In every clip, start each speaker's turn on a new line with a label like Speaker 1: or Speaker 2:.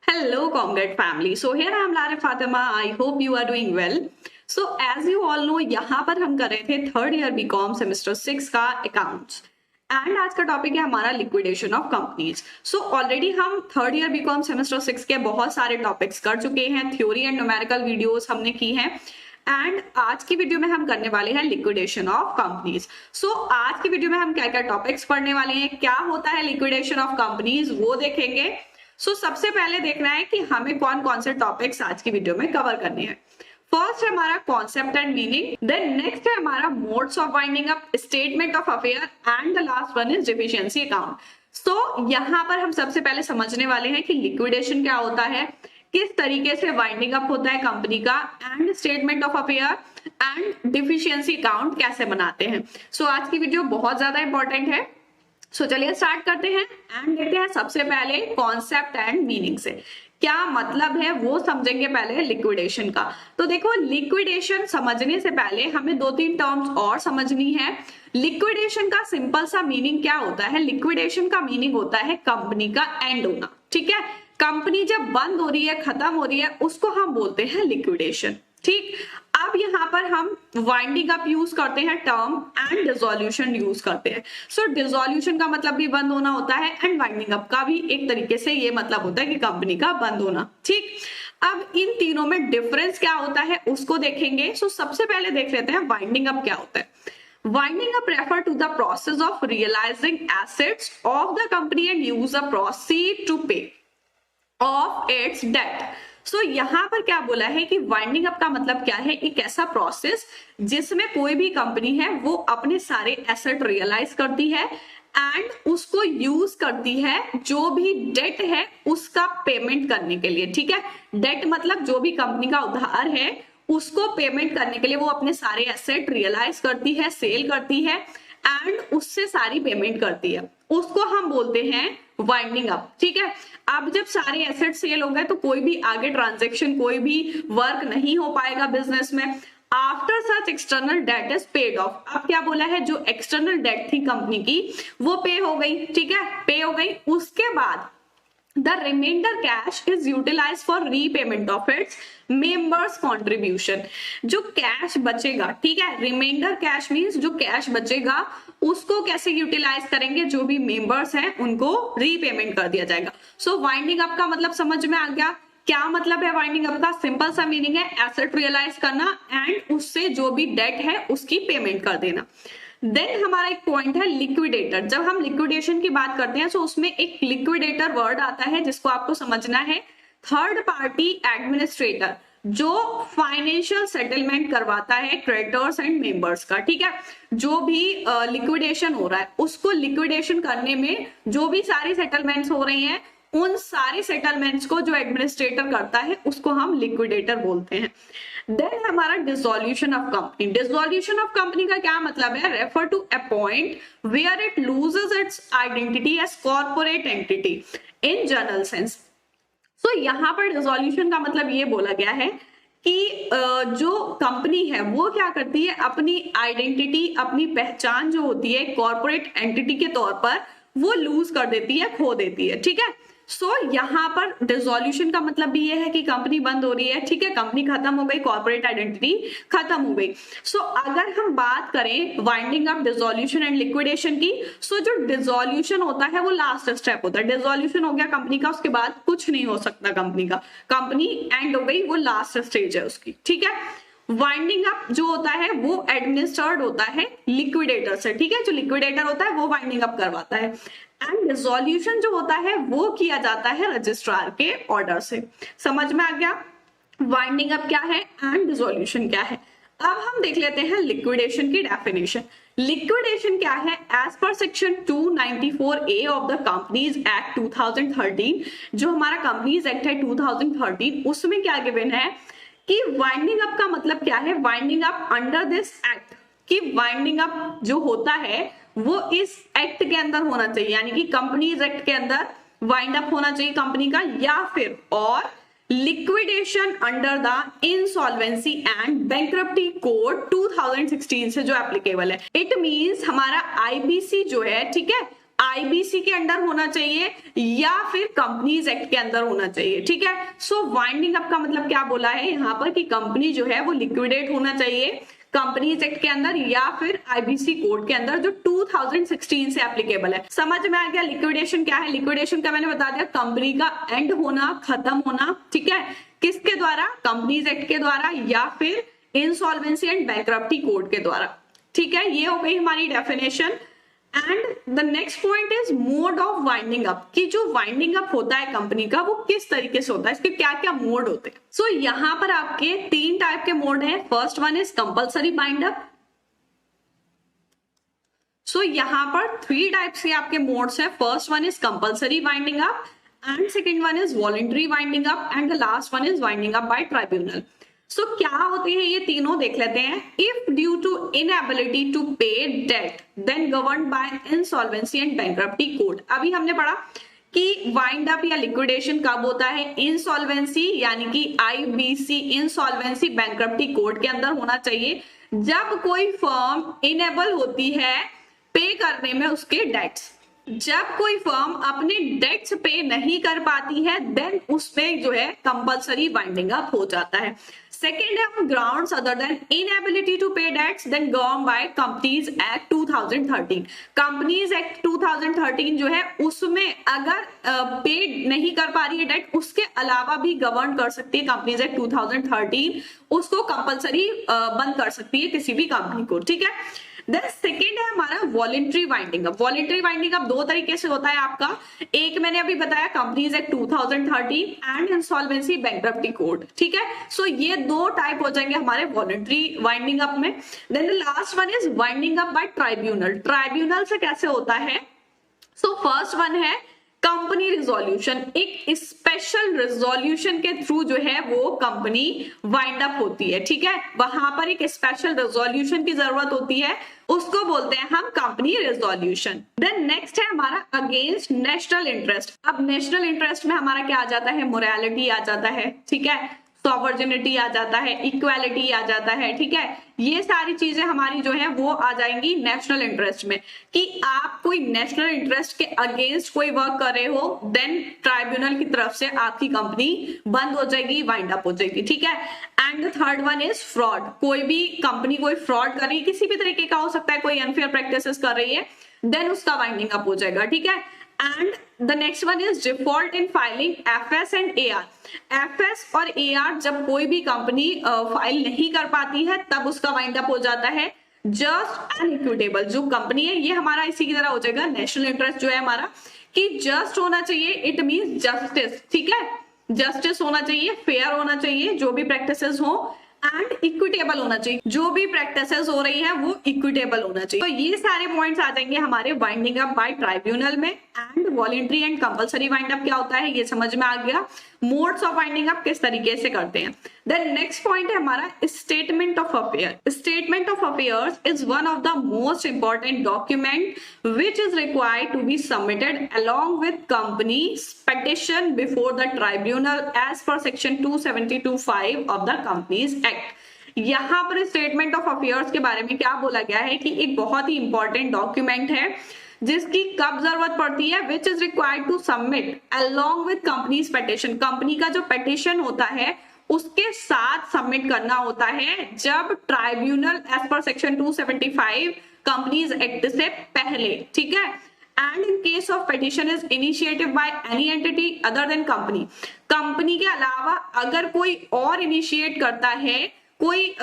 Speaker 1: Hello, Comrade family. So here I am Lara Fatima. I hope you are doing well. So as you all know, यहाँ पर हम कर रहे थे third year BCom semester 6 का accounts and आज का टॉपिक है हमारा liquidation of companies. So already हम थर्ड ईयर बीकॉम सेमेस्टर 6 के बहुत सारे टॉपिक्स कर चुके हैं, थ्योरी एंड न्यूमेरिकल वीडियोस हमने की हैं एंड आज की वीडियो में हम करने वाले हैं लिक्विडेशन ऑफ कंपनीज। सो आज की वीडियो में हम क्या क्या टॉपिक्स पढ़ने वाले हैं, क्या होता है लिक्विडेशन ऑफ कंपनीज वो देखेंगे। सबसे पहले देखना है कि हमें कौन कौन से टॉपिक्स आज की वीडियो में कवर करने हैं। फर्स्ट है हमारा concept and meaning, then next है हमारा modes of winding up, statement of affair and the last one is deficiency account. यहाँ पर हम सबसे पहले समझने वाले हैं कि लिक्विडेशन क्या होता है, किस तरीके से वाइंडिंग अप होता है कंपनी का, and statement of affair and deficiency account कैसे बनाते हैं। आज की वीडियो बहुत ज्यादा इंपॉर्टेंट है। चलिए स्टार्ट करते हैं एंड देखते हैं सबसे पहले कॉन्सेप्ट एंड मीनिंग से क्या मतलब है वो समझेंगे पहले लिक्विडेशन का। तो देखो, लिक्विडेशन समझने से पहले हमें दो तीन टर्म्स और समझनी है। लिक्विडेशन का सिंपल सा मीनिंग क्या होता है? लिक्विडेशन का मीनिंग होता है कंपनी का एंड होना। ठीक है, कंपनी जब बंद हो रही है, खत्म हो रही है, उसको हम बोलते हैं लिक्विडेशन। ठीक, अब यहाँ पर हम वाइंडिंग अप यूज करते हैं टर्म एंड डिसोल्यूशन यूज करते हैं। डिसोल्यूशन का मतलब भी बंद होना होता है एंड वाइंडिंग अप का भी एक तरीके से ये मतलब होता है कि कंपनी का बंद होना। ठीक, अब इन तीनों में डिफरेंस क्या होता है उसको देखेंगे। सबसे पहले देख लेते हैं वाइंडिंग अप क्या होता है। Winding up refer to the process of realising assets of the company and use a proceed to pay off its debt. यहाँ पर क्या बोला है कि वाइंडिंग अप का मतलब क्या है? एक ऐसा प्रोसेस जिसमें कोई भी कंपनी है वो अपने सारे एसेट रियलाइज करती है एंड उसको यूज करती है जो भी डेट है उसका पेमेंट करने के लिए। ठीक है, डेट मतलब जो भी कंपनी का उधार है उसको पेमेंट करने के लिए वो अपने सारे एसेट रियलाइज करती है, सेल करती है एंड उससे सारी पेमेंट करती है, उसको हम बोलते हैं वाइंडिंग अप। ठीक है, अब जब सारे एसेट सेल हो गए तो कोई भी आगे ट्रांजैक्शन, कोई भी वर्क नहीं हो पाएगा बिजनेस में। After such external debt is paid of. अब क्या बोला है? जो एक्सटर्नल डेट थी कंपनी की वो पे हो गई। ठीक है, पे हो गई। उसके बाद the remainder cash is utilized for repayment of its members contribution। जो कैश बचेगा, ठीक है, रिमाइंडर कैश मींस जो कैश बचेगा उसको कैसे यूटिलाइज करेंगे? जो भी मेंबर्स हैं उनको रीपेमेंट कर दिया जाएगा। वाइंडिंग अप का मतलब समझ में आ गया। क्या मतलब है वाइंडिंग अप का? सिंपल सा मीनिंग है एसेट रियलाइज करना एंड उससे जो भी डेट है उसकी पेमेंट कर देना। देन हमारा एक पॉइंट है लिक्विडेटर। जब हम लिक्विडेशन की बात करते हैं तो उसमें एक लिक्विडेटर वर्ड आता है जिसको आपको समझना है थर्ड पार्टी एडमिनिस्ट्रेटर, जो फाइनेंशियल सेटलमेंट करवाता है क्रेडिटर्स एंड मेंबर्स का। ठीक है, जो भी लिक्विडेशन हो रहा है उसको लिक्विडेशन करने में जो भी सारी सेटलमेंट्स हो रही हैं उन सारी सेटलमेंट्स को जो एडमिनिस्ट्रेटर करता है उसको हम लिक्विडेटर बोलते हैं। देन हमारा dissolution of company. Dissolution of company का क्या मतलब है? Refer to a point where it loses its identity as corporate entity in general sense. यहाँ पर डिसोल्यूशन का मतलब ये बोला गया है कि जो कंपनी है वो क्या करती है, अपनी आइडेंटिटी, अपनी पहचान जो होती है कॉर्पोरेट एंटिटी के तौर पर वो लूज कर देती है, खो देती है। ठीक है, यहाँ पर डिसोल्यूशन का मतलब भी ये है कि कंपनी बंद हो रही है। ठीक है, कंपनी खत्म हो गई, कॉर्पोरेट आइडेंटिटी खत्म हो गई। अगर हम बात करें winding up, dissolution and liquidation की, जो डिसोल्यूशन होता है वो लास्ट स्टेप होता है। डिसोल्यूशन हो गया कंपनी का, उसके बाद कुछ नहीं हो सकता कंपनी का, कंपनी एंड हो गई, वो लास्ट स्टेज है उसकी। ठीक है, वाइंडिंग अप जो होता है वो एडमिनिस्टर्ड होता है लिक्विडेटर से। ठीक है, जो लिक्विडेटर होता है वो वाइंडिंग अप करवाता है एंड डिसोल्यूशन जो होता है वो किया जाता है रजिस्ट्रार के ऑर्डर से। समझ में आ गया वाइंडिंग अप क्या है एंड डिसोल्यूशन क्या है। अब हम देख लेते हैं लिक्विडेशन की डेफिनेशन। लिक्विडेशन क्या है? As per section 294A of the companies act 2013, जो हमारा कंपनीज एक्ट है 2013, उसमें क्या गिवन है कि वाइंडिंग अप का मतलब क्या है? Winding up under this act, कि वाइंडिंग अप जो होता है वो इस एक्ट के अंदर होना चाहिए, यानी कि कंपनीज एक्ट के अंदर वाइंड अप होना चाहिए कंपनी का, या फिर और liquidation under the insolvency and bankruptcy code 2016 से जो एप्लीकेबल है। इट मींस हमारा आईबीसी जो है, ठीक है, आईबीसी के अंडर होना चाहिए या फिर कंपनीज एक्ट के अंदर होना चाहिए, ठीक है। सो वाइंडिंग अप का मतलब क्या बोला है यहाँ पर कि कंपनी जो है वो लिक्विडेट होना चाहिए कंपनीज एक्ट के अंदर या फिर आईबीसी कोड के अंदर जो 2016 से एप्लीकेबल है। समझ में आ गया लिक्विडेशन क्या है? लिक्विडेशन का मैंने बता दिया, कंपनी का एंड होना, खत्म होना, ठीक है, किसके द्वारा? कंपनीज एक्ट के द्वारा या फिर इंसॉल्वेंसी एंड बैंक्रप्टी कोड के द्वारा, ठीक है। ये हो गई हमारी definition. And the next point is mode of winding up, कि जो वाइंडिंग अप होता है कंपनी का वो किस तरीके से होता है, इसके क्या क्या मोड होते हैं। सो यहाँ पर आपके 3 टाइप के मोड हैं। First one is compulsory bind up. So यहाँ पर 3 टाइप्स के आपके मोड्स हैं। First one is compulsory winding up and second one is voluntary winding up and the last one is winding up by tribunal. So क्या होते हैं ये तीनों, देख लेते हैं। If due to inability to pay debt then governed by insolvency and bankruptcy code. अभी हमने पढ़ा कि वाइंड अप या लिक्विडेशन कब होता है? इंसॉल्वेंसी यानी कि आईबीसी इंसॉल्वेंसी बैंक्रप्टी कोड के अंदर होना चाहिए, जब कोई फर्म इनेबल होती है पे करने में उसके डेट्स। जब कोई फर्म अपने डेट्स पे नहीं कर पाती है देन उसमें जो है कंपल्सरी वाइंडिंग अप हो जाता है। सेकेंड है on grounds other than inability to pay debts then govern by companies act 2013। Companies act 2013 जो है उसमें अगर पे नहीं कर पा रही है डेट, उसके अलावा भी गवर्न कर सकती है कंपनीज एक्ट 2013, उसको कंपल्सरी बंद कर सकती है किसी भी कंपनी को, ठीक है। देन सेकेंड है हमारा voluntary winding up. Voluntary winding up 2 तरीके से होता है आपका। एक मैंने अभी बताया companies act 2013 and insolvency bankruptcy code, ठीक है। सो ये 2 टाइप हो जाएंगे हमारे वॉलंटरी वाइंडिंग अप में। Then the last one is winding up by tribunal. Tribunal से कैसे होता है? सो फर्स्ट वन है कंपनी रिजोल्यूशन। एक स्पेशल रिजोल्यूशन के थ्रू जो है वो कंपनी वाइंड अप होती है, ठीक है। वहां पर एक स्पेशल रिजोल्यूशन की जरूरत होती है, उसको बोलते हैं हम कंपनी रिजोल्यूशन। देन नेक्स्ट है हमारा अगेंस्ट नेशनल इंटरेस्ट। अब नेशनल इंटरेस्ट में हमारा क्या आ जाता है? मोरालिटी आ जाता है, ठीक है, सॉवर्जिनिटी आ जाता है, इक्वालिटी आ जाता है, ठीक है। ये सारी चीजें हमारी जो है वो आ जाएंगी नेशनल इंटरेस्ट में, कि आप कोई नेशनल इंटरेस्ट के अगेंस्ट कोई वर्क कर रहे हो देन ट्राइब्यूनल की तरफ से आपकी कंपनी बंद हो जाएगी, वाइंड अप हो जाएगी, ठीक है। And third one is fraud. कोई भी कंपनी कोई फ्रॉड कर रही है, किसी भी तरीके का हो सकता है, कोई अनफेयर प्रैक्टिसेस कर रही है, देन उसका वाइंडिंग अप हो जाएगा, ठीक है। And the next one is default in filing FS and AR. FS और एआर जब कोई भी कंपनी फाइल नहीं कर पाती है तब उसका वाइंड अप हो जाता है। जस्ट एंड इक्विटेबल जो कंपनी है ये हमारा इसी की तरह हो जाएगा। नेशनल इंटरेस्ट जो है हमारा कि जस्ट होना चाहिए, इट मींस जस्टिस, ठीक है, जस्टिस होना चाहिए, फेयर होना चाहिए जो भी प्रैक्टिसेस हो, एंड इक्विटेबल होना चाहिए, जो भी प्रैक्टिसेस हो रही है वो इक्विटेबल होना चाहिए। तो ये सारे पॉइंट्स आ जाएंगे हमारे वाइंडिंग अप बाय ट्राइब्यूनल में। And voluntary and compulsory wind up क्या होता है ये समझ में आ गया। मोड्स ऑफ वाइंडिंग अप किस तरीके से करते हैं। देन नेक्स्ट पॉइंट है हमारा statement of affair. Statement of affairs is one of the most important document which is required to be submitted along with company's petition before the tribunal as per section 272(5) of the Companies Act। यहाँ पर statement of affairs के बारे में क्या बोला गया है कि एक बहुत ही इंपॉर्टेंट डॉक्यूमेंट है जिसकी कब जरूरत पड़ती है, which is required to submit along with companies petition. Company का जो पेटिशन होता है उसके साथ सबमिट करना होता है जब tribunal as per section 275 companies act से पहले, ठीक है। And in case of petition is initiated by any entity other than company. Company के अलावा अगर कोई और इनिशिएट करता है, कोई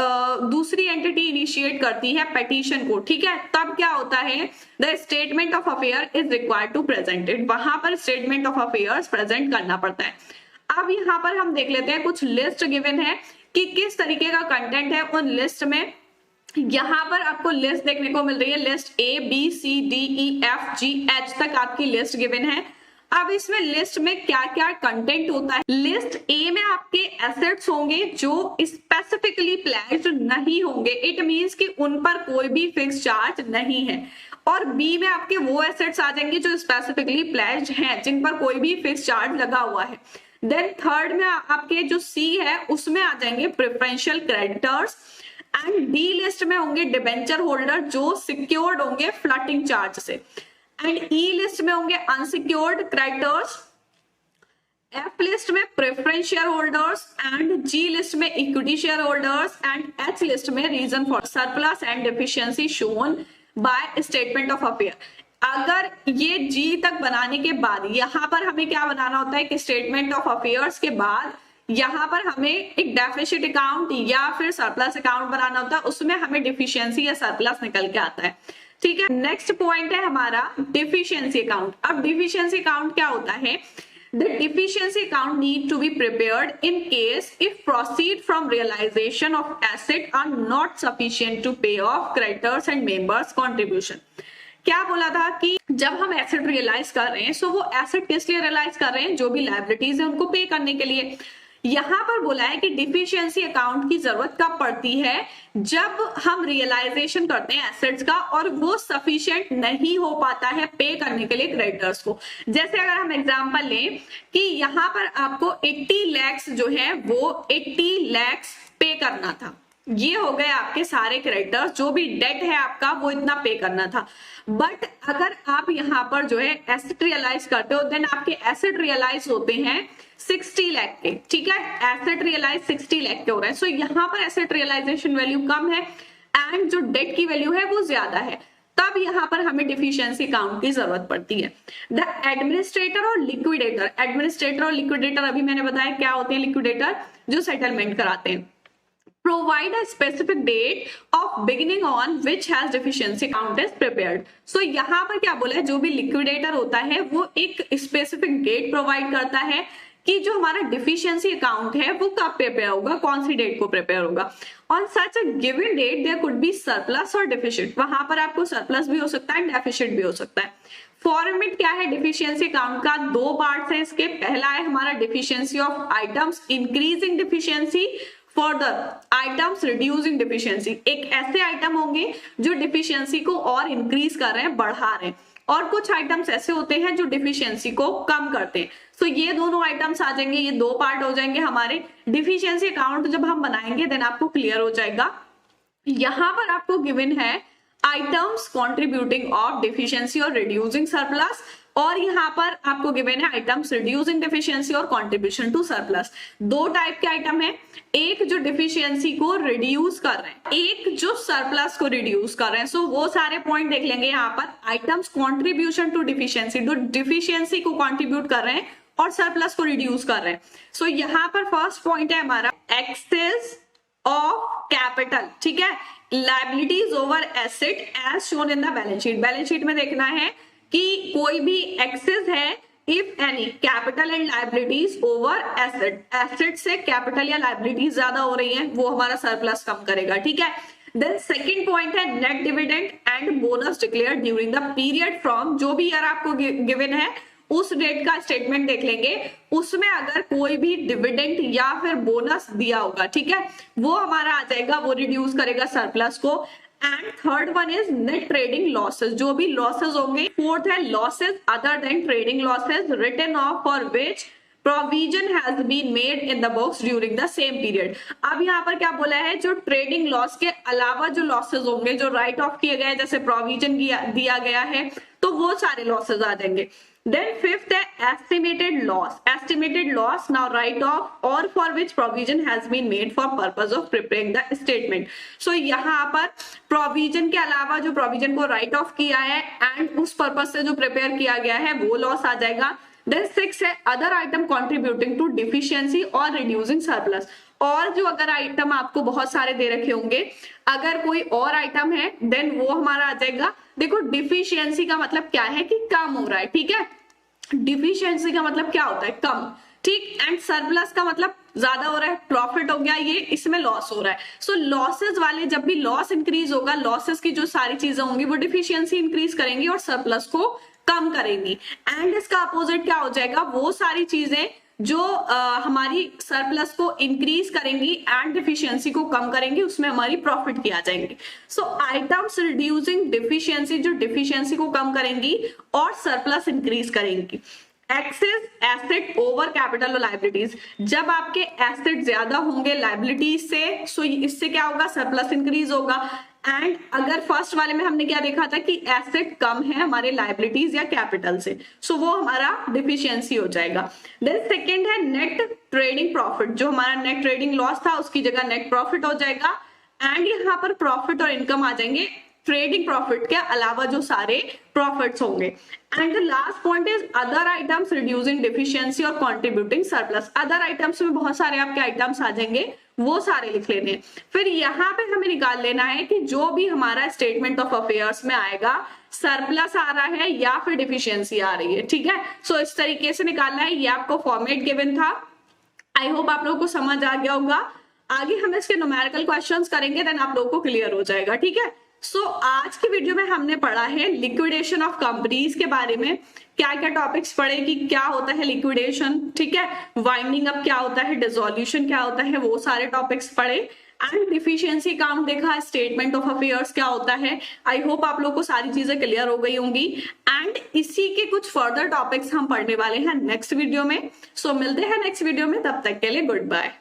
Speaker 1: दूसरी एंटिटी इनिशिएट करती है पेटिशन को, ठीक है, तब क्या होता है, the statement of affair is required to presented. वहां पर स्टेटमेंट ऑफ अफेयर्स प्रेजेंट करना पड़ता है। अब यहाँ पर हम देख लेते हैं कुछ लिस्ट गिवन है कि किस तरीके का कंटेंट है उन लिस्ट में। यहाँ पर आपको लिस्ट देखने को मिल रही है, list A B C D E F G H तक आपकी लिस्ट गिवन है। अब इसमें लिस्ट में क्या क्या कंटेंट होता है। लिस्ट ए में आपके एसेट्स होंगे जो स्पेसिफिकली प्लेज्ड नहीं होंगे, इट मींस कि उन पर कोई भी फिक्स चार्ज नहीं है। और बी में आपके वो एसेट्स आ जाएंगे जो स्पेसिफिकली प्लेज्ड हैं, जिन पर कोई भी फिक्स चार्ज लगा हुआ है। देन थर्ड में आपके जो सी है उसमें आ जाएंगे preferential creditors. And D list में होंगे डिबेंचर होल्डर जो सिक्योर्ड होंगे फ्लटिंग चार्ज से। एंड ई लिस्ट में होंगे अनसिक्योर्ड क्रेडिटर्स, एफ लिस्ट में preference share holders and G list में equity share holders and H list में reason for surplus and deficiency shown by statement of affair. अगर ये जी तक बनाने के बाद यहाँ पर हमें क्या बनाना होता है कि स्टेटमेंट ऑफ अफेयर्स के बाद यहाँ पर हमें एक डेफिसिट अकाउंट या फिर सरप्लस अकाउंट बनाना होता है, उसमें हमें डिफिशियंसी या सरप्लस निकल के आता है। ठीक है, नेक्स्ट पॉइंट है हमारा डिफिशियंसी अकाउंट। अब डिफिशियंसी अकाउंट क्या होता है? The deficiency account need to be prepared in case if proceed from realization of asset are not sufficient to pay off creditors and members contribution। क्या बोला था कि जब हम एसेट रियलाइज कर रहे हैं, सो वो एसेट किस लिए रियलाइज कर रहे हैं? जो भी लायबिलिटीज है उनको पे करने के लिए। यहाँ पर बोला है कि डिफिशियंसी अकाउंट की जरूरत कब पड़ती है? जब हम रियलाइजेशन करते हैं एसेट्स का और वो सफिशिएंट नहीं हो पाता है पे करने के लिए क्रेडिटर्स को। जैसे अगर हम एग्जांपल लें कि यहाँ पर आपको 80 लाख जो है वो 80 लाख पे करना था, ये हो गए आपके सारे क्रेडिटर्स, जो भी डेट है आपका वो इतना पे करना था। बट अगर आप यहाँ पर जो है एसेट रियलाइज करते हो, देन आपके एसेट रियलाइज होते हैं 60 लाख के। ठीक है, एसेट रियलाइज 60 लाख के हो रहे हैं। सो यहाँ पर एसेट रियलाइजेशन वैल्यू कम है एंड जो डेट की वैल्यू है वो ज्यादा है, तब यहाँ पर हमें डिफिशियंसी अकाउंट की जरूरत पड़ती है। द एडमिनिस्ट्रेटर और लिक्विडेटर, एडमिनिस्ट्रेटर और लिक्विडेटर अभी मैंने बताया क्या होते हैं। लिक्विडेटर जो सेटलमेंट कराते हैं। Provide a specific date of beginning on which has deficiency account is prepared। So यहाँ पर क्या बोला है? जो भी लिक्विडेटर होता है वो एक स्पेसिफिक डेट प्रोवाइड करता है कि जो हमारा डिफिशियंसी अकाउंट है वो कब प्रिपेयर होगा, कौन सी डेट को प्रिपेयर होगा। On such a given date there could be surplus और डेफिसिट, वहां पर आपको सरप्लस भी हो सकता है, डेफिसिट भी हो सकता है। फॉर्मेट क्या है डिफिशियंसी अकाउंट का? दो पार्ट्स है इसके। पहला है हमारा deficiency of items increasing deficiency, further items reducing deficiency. एक ऐसे आइटम होंगे जो डिफिशियंसी को और इंक्रीज कर रहे हैं, बढ़ा रहे हैं, और कुछ आइटम्स ऐसे होते हैं जो डिफिशियंसी को कम करते हैं। सो ये दोनों आइटम्स आ जाएंगे, ये दो पार्ट हो जाएंगे हमारे। डिफिशियंसी अकाउंट जब हम बनाएंगे देन आपको क्लियर हो जाएगा। यहां पर आपको गिवन है आइटम्स कॉन्ट्रीब्यूटिंग ऑफ डिफिशियंसी और रिड्यूसिंग सरप्लस, और यहाँ पर आपको गिवन है आइटम्स रिड्यूसिंग डिफिशियंसी और कंट्रीब्यूशन टू सरप्लस। दो टाइप के आइटम है, एक जो डिफिशियंसी को रिड्यूस कर रहे हैं, एक जो सरप्लस को रिड्यूस कर रहे हैं। सो वो सारे पॉइंट देख लेंगे यहाँ पर। आइटम्स कंट्रीब्यूशन टू डिफिशियंसी, जो डिफिशियंसी को कंट्रीब्यूट कर रहे हैं और सरप्लस को रिड्यूस कर रहे हैं। सो यहाँ पर फर्स्ट पॉइंट है हमारा एक्सेस ऑफ कैपिटल। ठीक है, liabilities over asset as shown in the balance sheet. Balance sheet में देखना है कि कोई भी एक्सेस है if any capital and liabilities over asset, asset से कैपिटल या लायबिलिटीज ज्यादा हो रही है, वो हमारा सरप्लस कम करेगा। ठीक है, देन सेकंड पॉइंट है net dividend and bonus declare during the period from, जो भी ईयर आपको गिवन है उस डेट का स्टेटमेंट देख लेंगे, उसमें अगर कोई भी डिविडेंड या फिर बोनस दिया होगा, ठीक है, वो हमारा आ जाएगा, वो रिड्यूस करेगा सरप्लस को। And third one is net trading losses, जो भी लॉसेस होंगे। फोर्थ है losses other than trading losses written off for which provision has been made in the books during the same period. अब यहाँ पर क्या बोला है? जो ट्रेडिंग लॉस के अलावा जो लॉसेस होंगे, जो राइट ऑफ किए गए, जैसे प्रोविजन दिया गया है, तो वो सारे लॉसेस आ जाएंगे। Then fifth है estimated loss. Estimated loss now write off or for which provision has been made for purpose of preparing the statement. So यहाँ पर provision के अलावा जो provision को write off किया है and उस purpose से जो prepare किया गया है वो loss आ जाएगा। Then six है other item contributing to deficiency or reducing surplus. और जो अगर आइटम आपको बहुत सारे दे रखे होंगे, अगर कोई और आइटम है देन वो हमारा आ जाएगा। देखो डिफिशियंसी का मतलब क्या है कि कम हो रहा है, ठीक है, डिफिशियंसी का मतलब क्या होता है? कम, ठीक। एंड सरप्लस का मतलब ज्यादा हो रहा है, प्रॉफिट हो गया ये, इसमें लॉस हो रहा है। सो लॉसेस वाले, जब भी लॉस इंक्रीज होगा, लॉसेस की जो सारी चीजें होंगी वो डिफिशियंसी इंक्रीज करेंगी और सरप्लस को कम करेंगी। एंड इसका अपोजिट क्या हो जाएगा? वो सारी चीजें जो हमारी सरप्लस को इंक्रीज करेंगी एंड डिफिशियंसी को कम करेंगी, उसमें हमारी प्रॉफिट की आ जाएंगी। सो आइटम्स रिड्यूसिंग डिफिशियंसी, जो डिफिशियंसी को कम करेंगी और सरप्लस इंक्रीज करेंगी। एक्सेस एसेट ओवर कैपिटल और लायबिलिटीज, जब आपके एसेट ज्यादा होंगे लायबिलिटीज से, सो इससे क्या होगा? सरप्लस इंक्रीज होगा। एंड अगर फर्स्ट वाले में हमने क्या देखा था कि एसेट कम है हमारे लाइबिलिटीज या कैपिटल से, सो वो हमारा डिफिशियंसी हो जाएगा। देन सेकंड है नेट ट्रेडिंग प्रॉफिट, जो हमारा नेट ट्रेडिंग लॉस था उसकी जगह नेट प्रॉफिट हो जाएगा। एंड यहाँ पर प्रॉफिट और इनकम आ जाएंगे ट्रेडिंग प्रॉफिट के अलावा जो सारे प्रॉफिट्स होंगे। And the last point is other items reducing deficiency और कंट्रीब्यूटिंग सरप्लस। अदर आइटम्स में बहुत सारे आपके आइटम्स आ जाएंगे, वो सारे लिख लेने। फिर यहाँ पे हमें निकाल लेना है कि जो भी हमारा स्टेटमेंट ऑफ अफेयर्स में आएगा सरप्लस आ रहा है या फिर डिफिशियंसी आ रही है, ठीक है। सो इस तरीके से निकालना है, ये आपको फॉर्मेट गिवन था। आई होप आप लोगों को समझ आ गया होगा। आगे हम इसके न्यूमेरिकल क्वेश्चंस करेंगे, देन आप लोगों को क्लियर हो जाएगा, ठीक है। सो आज की वीडियो में हमने पढ़ा है लिक्विडेशन ऑफ कंपनीज के बारे में, क्या क्या टॉपिक्स पढ़े कि क्या होता है लिक्विडेशन, ठीक है, वाइंडिंग अप क्या होता है, डिसोल्यूशन क्या होता है, वो सारे टॉपिक्स पढ़े। एंड डिफिशियंसी अकाउंट देखा, स्टेटमेंट ऑफ अफेयर्स क्या होता है। आई होप आप लोगों को सारी चीजें क्लियर हो गई होंगी। एंड इसी के कुछ फर्दर टॉपिक्स हम पढ़ने वाले हैं नेक्स्ट वीडियो में। सो मिलते हैं नेक्स्ट वीडियो में, तब तक के लिए गुड बाय।